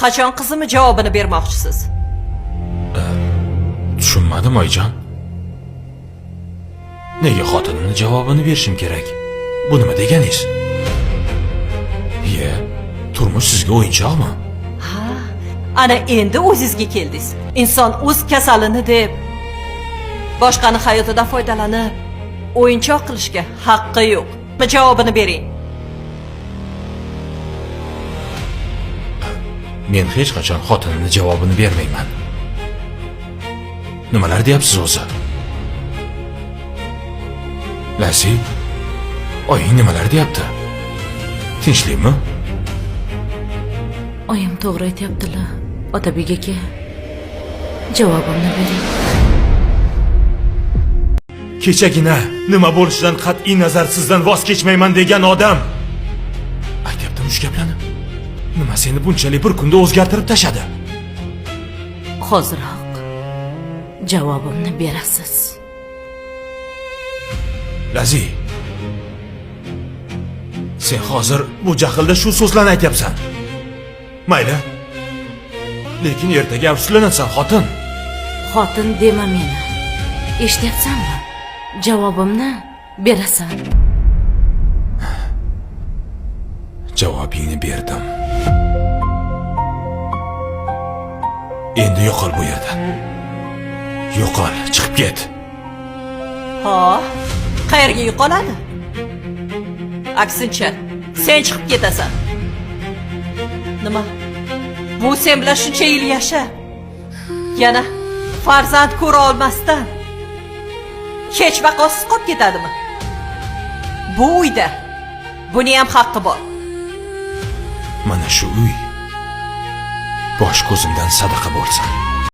qachon qizimni javobini bermoqchisiz? Tushunmadim oyijon. Nega xotinimni javobini berishim kerak? Bu nima deganingiz? Turmush sizga o'yinchoqmi? Ha, ana endi o'zingizga keldingiz. Inson o'z kasalini deb boshqani hayotidan foydalanib o'yinchoq qilishga haqqi yo'q. Javobini bering. Men hech qachon xotinimni javobini bermayman. Nimalar deyapsiz o'zi? Lasi, oying nimalar deyapti? Tinchlikmi? Oyim to'g'ri aytyaptilar. Otabek aka, javobimni bering. Kechagina nima bo'lishidan qat'iy nazar sizdan voz kechmayman degan odam aytyaptimi shu gaplarni? Nima seni bunchalik bir kunda o'zgartirib tashadi? Hoziroq javobimni berasiz. Lazi, sen hozir bu jahlda shu so'zlarni aytyapsan. Mayli. Lekin ertaga afsuslanasan, xotin. Xotin dema meni. Eshityapsanmi? Javobimni berasan. Javobingni berdim. Endi yo'qol bu yerdan. Yo'qol, chiqib ket. Ha, qayerga yo'qoladi? Aksincha, sen chiqib ketasan. Nima? Bu sen bilan shuncha yil yasha. Yana farzand ko'ra olmasdan hech vaqosiz qolib ketadimi? Bu uyda buni ham haqqi bor. Mana shu uy bosh ko'zimdan sadaqa bo'lsin.